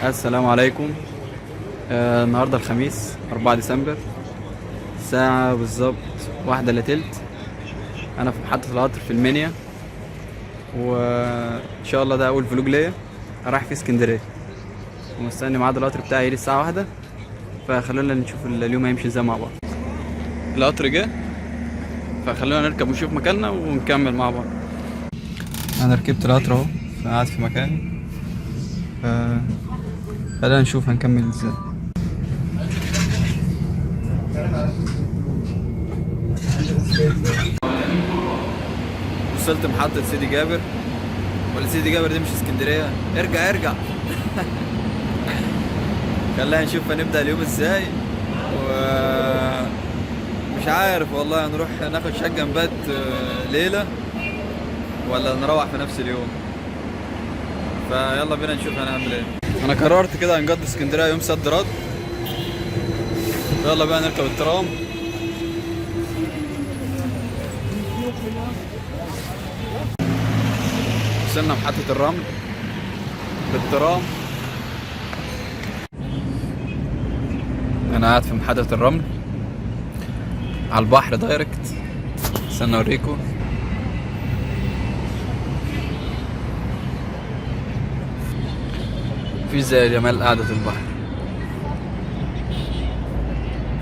السلام عليكم. النهارده الخميس 4 ديسمبر، الساعة بالظبط 1:03. أنا في محطة القطر في المنيا، وإن شاء الله ده أول فلوج ليا رايح في اسكندرية، ومستني ميعاد القطر بتاعي يجي الساعة 1، فخلونا نشوف اليوم هيمشي ازاي مع بعض. القطر جه، فخلونا نركب ونشوف مكاننا ونكمل مع بعض. أنا ركبت القطر أهو، قاعد في مكاني، خلينا نشوف هنكمل ازاي. وصلت محطة سيدي جابر، ولا سيدي جابر دي مش اسكندرية؟ ارجع خلينا نشوف هنبدأ اليوم ازاي. مش عارف والله، هنروح ناخد شقة نبات ليلة ولا نروح في نفس اليوم، فيلا بينا نشوف هنعمل ايه. انا قررت كده هنقضي اسكندرية يوم صد رد، يلا بقى نركب الترام. وصلنا محطة الرمل بالترام. انا قاعد في محطة الرمل على البحر دايركت، استنى اوريكم. في زي جمال قعدة البحر.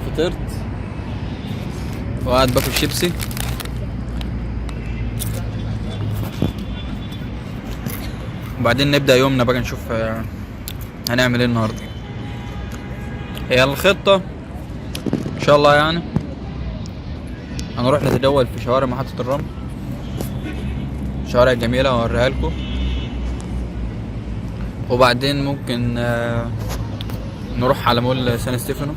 فطرت وقاعد باكل شيبسي، وبعدين نبدأ يومنا بقى، نشوف هنعمل ايه النهارده. هي الخطة ان شاء الله يعني هنروح نتجول في شوارع محطة الرمل، شوارع جميلة هوريها لكم، وبعدين ممكن نروح على مول سان ستيفانو،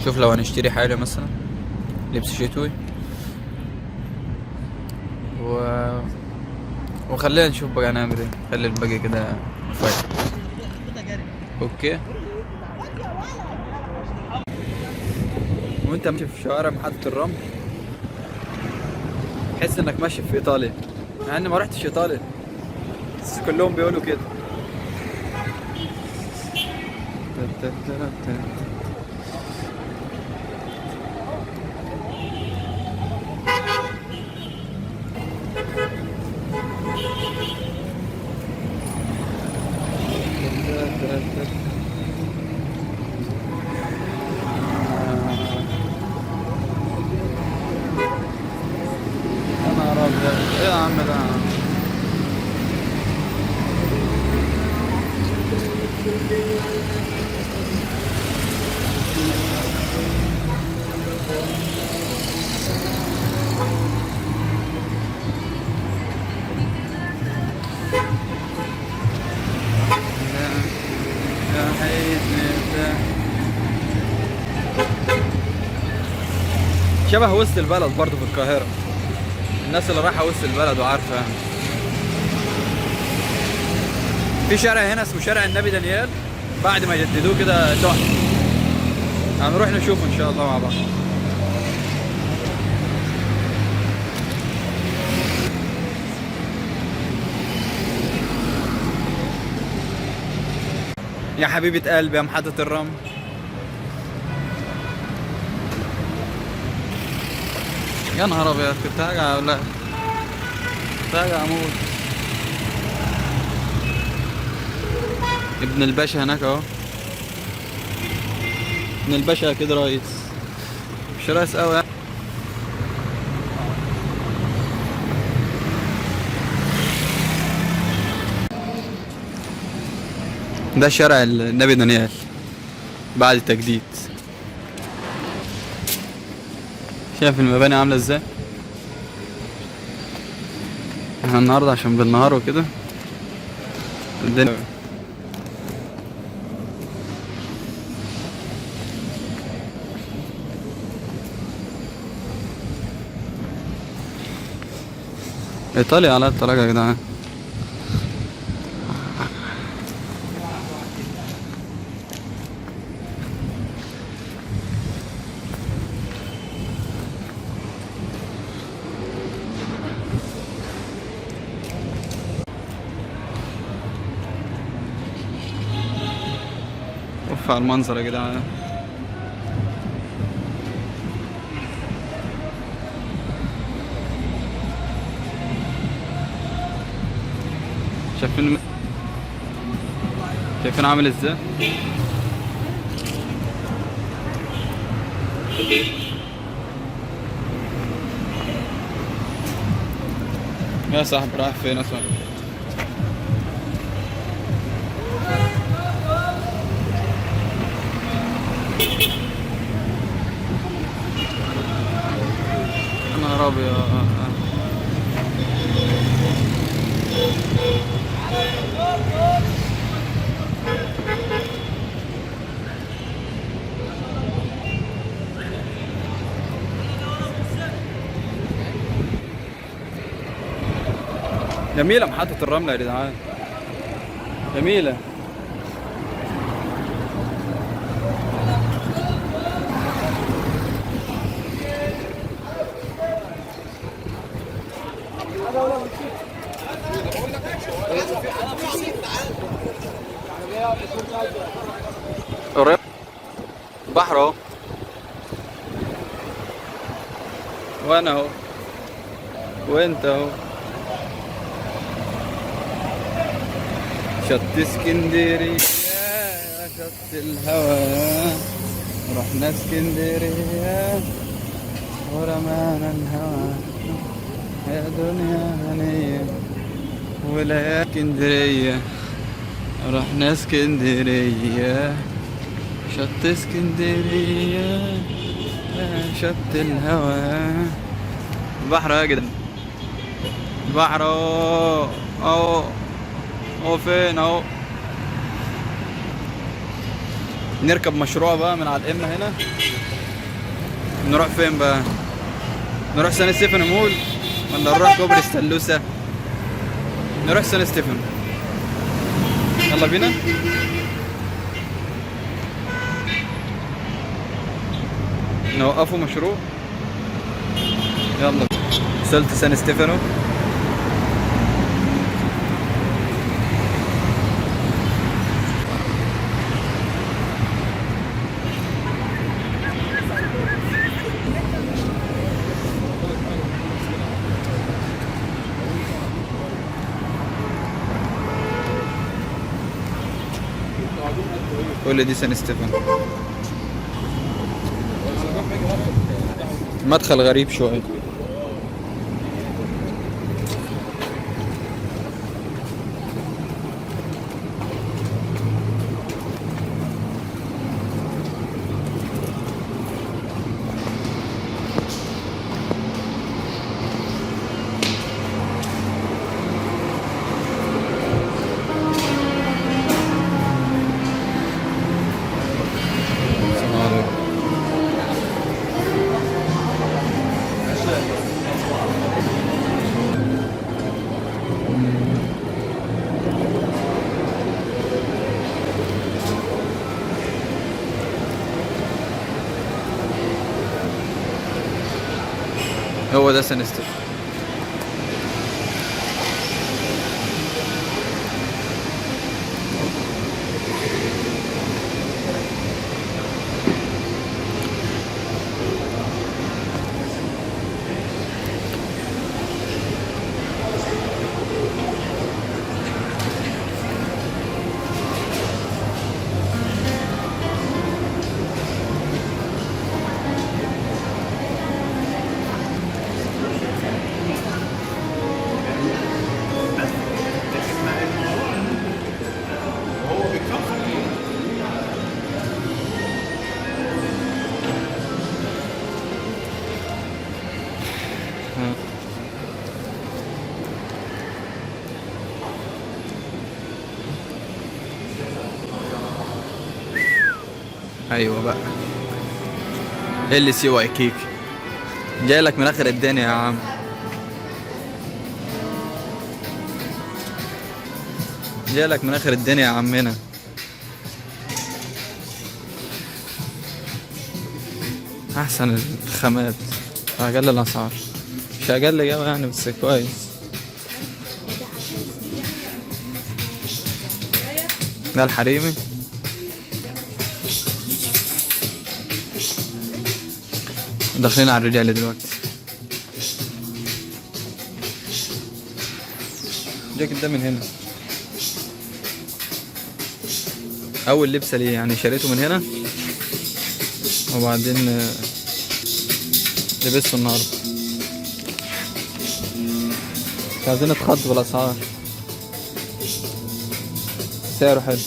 شوف لو هنشتري حاجة مثلا لبس شتوي، وخلينا نشوف بقى هنعمل ايه. خلي الباقي كده فايت. اوكي. وانت ماشي في شوارع محطة الرمل تحس انك ماشي في ايطاليا، مع اني ما رحتش ايطاليا بس كلهم بيقولوا كده. ايه يا عم ده؟ شبه وسط البلد برضو في القاهرة، الناس اللي رايحة وسط البلد وعارفة. في شارع هنا اسمه شارع النبي دانيال، بعد ما يجددوه كده تحفة، هنروح نشوفه ان شاء الله مع بعض. يا حبيبة قلبي يا محطة الرمل، يا نهار ابيض، كنت هاجع ولا كنت هاجع اموت. ابن الباشا هناك اهو، ابن الباشا كده رئيس، مش رئيس قوي يعني. ده شارع النبي دانيال بعد التجديد، شايف المباني عامله ازاي. احنا النهارده عشان بالنهار وكده الدنيا. ايطاليا على الطلاق يا جدعان. بص على المنظر يا جدعان. شايفين عامل ازاي؟ يا صاحبي رايح فين اصلا؟ يا نهار ابيض. جميلة محطة الرملة يا جدعان، جميلة. قريب بحر اهو، وانا اهو وانت اهو. شط اسكندرية شط الهوى، رحنا اسكندرية ورمانا الهوى، يا دنيا هنية ولا اسكندرية. رحنا اسكندرية شط اسكندرية شط الهوى. البحر يا جدعان، البحر اهو اهو اهو. فين اهو؟ نركب مشروع بقى من على القمة هنا. نروح فين بقى؟ نروح سان ستيفانو مول ولا نروح كوبري ستالوسا؟ نروح سان ستيفانو. يلا بينا. نوقفوا مشروع. يلا. وصلت سان ستيفانو. كل دي سان ستيفانو. مدخل غريب شوية. هو ده سان ستيفانو. ايوه بقى اللي سوى كيك جاي لك من اخر الدنيا يا عم. جاي لك من اخر الدنيا يا عمنا. احسن الخامات، اقل الاسعار، مش اقل جوي يعني بس كويس. ده الحريمي داخلين على الرجال دلوقتي. الجاكيت ده من هنا، اول لبسه ليه يعني، شريته من هنا وبعدين لبسته النهارده. مش عايزين نتخض بالاسعار، سعره حلو.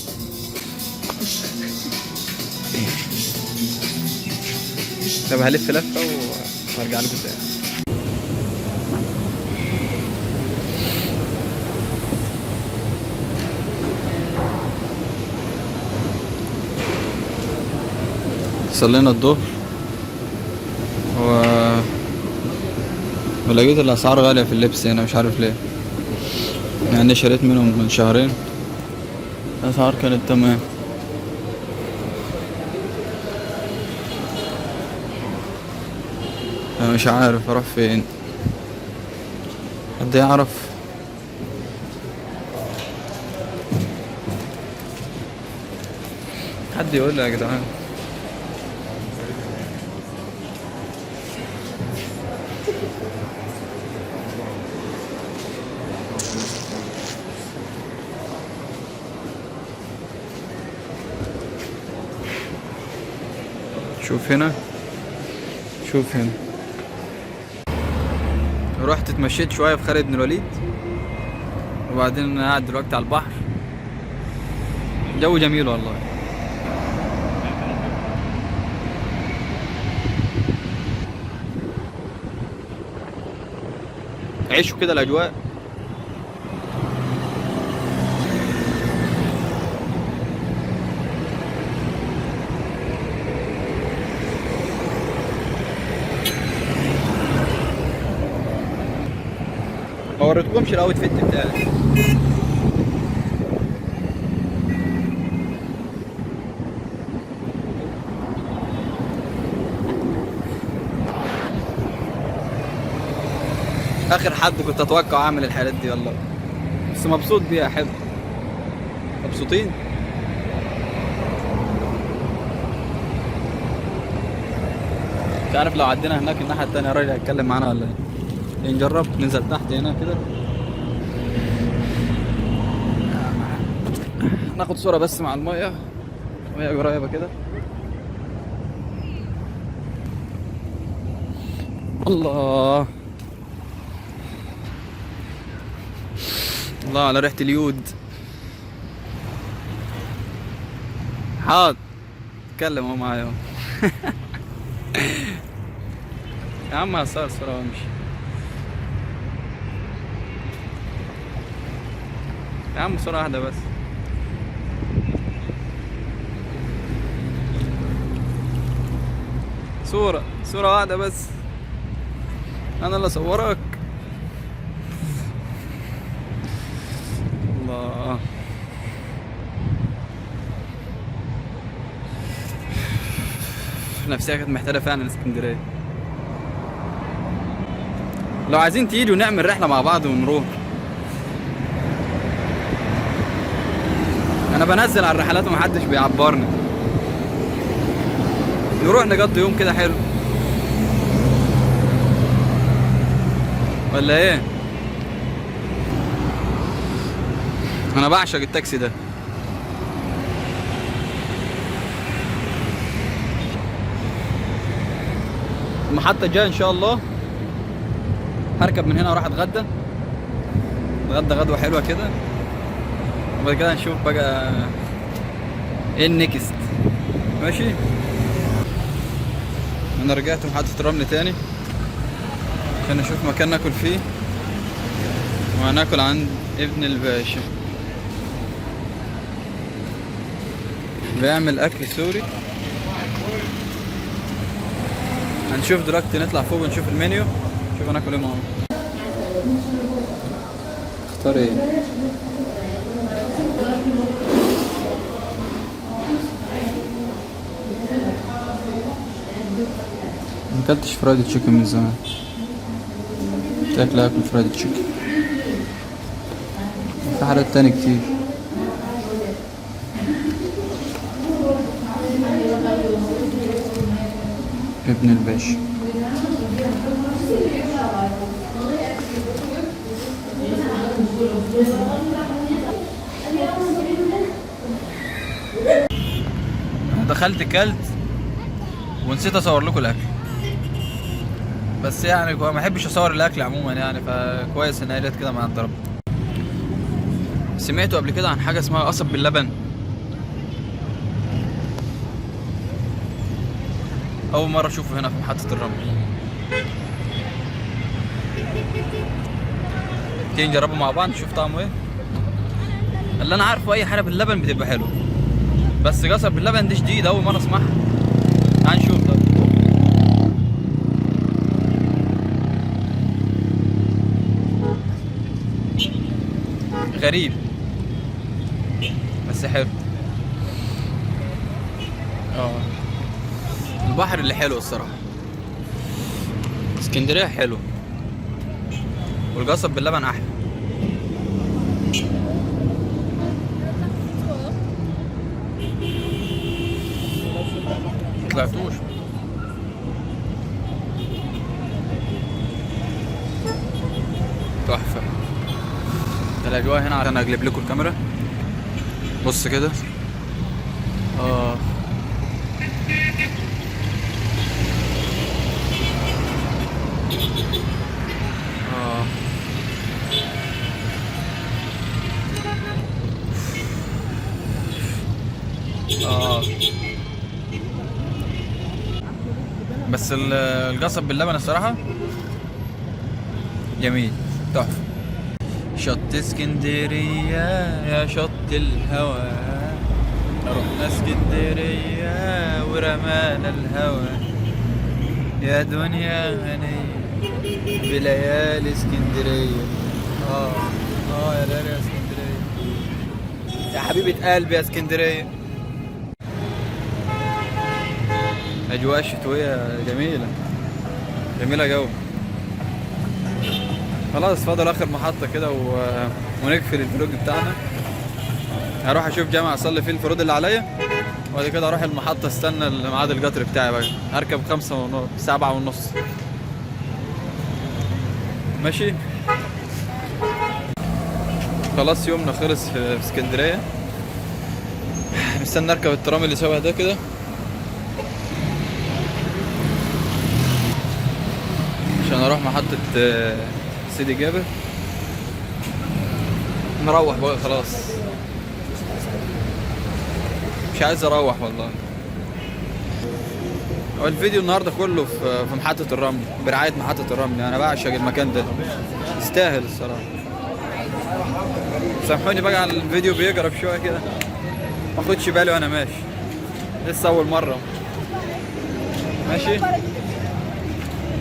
طب هلف لفه وارجع لكم تاني. صلينا الظهر ولقيت الاسعار غاليه في اللبس هنا، مش عارف ليه، يعني شريت منهم من شهرين الاسعار كانت تمام. أنا مش عارف اروح فين، حد يعرف؟ حد يقول لي يا جدعان. شوف هنا، شوف هنا. رحت اتمشيت شويه في خالد بن الوليد، وبعدين انا قاعد دلوقتي على البحر. جو جميل والله. عيشوا كده الاجواء. ما وريتكمش الاوت فيت بتاعي. اخر حد كنت اتوقع اعمل الحاجات دي والله، بس مبسوط بيها. احب مبسوطين. مش عارف لو عدينا هناك الناحيه التانيه الراجل هيتكلم معانا ولا ايه. نجرب ننزل تحت هنا كده، ناخد صوره بس مع الميه وهي قريبه كده. الله الله على ريحة اليود. حاضر اتكلم اهو معايا اهو. يا عم هصور صورة وامشي. يا عم صورة واحدة بس. صورة واحدة بس، انا اللي اصورك. الله. نفسية كانت محتاجة فعلا اسكندرية. لو عايزين تيجوا نعمل رحلة مع بعض ونروح. انا بنزل على الرحلات ومحدش بيعبرني. نروح نقضي يوم كده حلو ولا ايه؟ انا بعشق التاكسي ده. المحطة الجاية ان شاء الله هركب من هنا واروح اتغدى غدوة حلوة كده، وبعد كده نشوف بقى ايه النكست. ماشي. انا رجعت محطة رمل تاني عشان نشوف مكان ناكل فيه، وهناكل عند ابن الباشا، بيعمل اكل سوري. هنشوف دلوقتي، نطلع فوق ونشوف المنيو، نشوف هناكل ايه معاهم. اختار ايه؟ مكلتش فرايد تشيكن من زمان، شكلي اكل فرايد تشيكن. في حاجات تاني كتير. ابن الباشا. دخلت كلت ونسيت اصور لكم الاكل، بس يعني ما بحبش اصور الاكل عموما يعني، فكويس ان هي جت كده مع الضرب. سمعتوا قبل كده عن حاجه اسمها قصب باللبن؟ اول مره اشوفه هنا في محطه الرمل. تيجي نجربه مع بعض نشوف طعمه ايه. اللي انا عارفه اي حاجه باللبن بتبقى حلوه، بس قصب باللبن دي جديد اول مره اسمعها. تعال نشوف. طب غريب بس حلو. البحر اللي حلو الصراحه، اسكندريه حلو، والقصب باللبن احلى. مطلعتوش. تحفه. الاجواء هنا عشان اقلب لكم الكاميرا. بص كده. اه بس القصب باللبن الصراحة جميل تحفة. شط اسكندرية يا شط الهوى، رحنا اسكندرية ورمانا الهوى، يا دنيا غنية بليالي اسكندرية. يا ليالي يا اسكندرية، يا حبيبة قلبي يا اسكندرية. اجواء شتوية جميلة جميلة جو. خلاص فاضل اخر محطة كده ونقفل الفلوج بتاعنا. هروح اشوف جامع اصلي فيه الفروض اللي عليا، وبعد كده اروح المحطة استنى ميعاد القطر بتاعي بقى. هركب 7:30. ماشي. خلاص يومنا خلص في اسكندرية. مستني اركب الترام اللي شبه ده كده عشان اروح محطة سيدي جابر. نروح بقى خلاص، مش عايز اروح والله. هو الفيديو النهارده كله في محطة الرمل، برعاية محطة الرمل. انا بعشق المكان ده، يستاهل الصراحة. سامحوني بقى على الفيديو بيقرب شوية كده، ما اخدش بالي وانا ماشي، لسه اول مرة ماشي.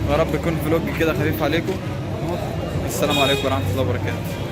يا رب يكون فلوج كده خفيف عليكم. السلام عليكم ورحمة الله وبركاته.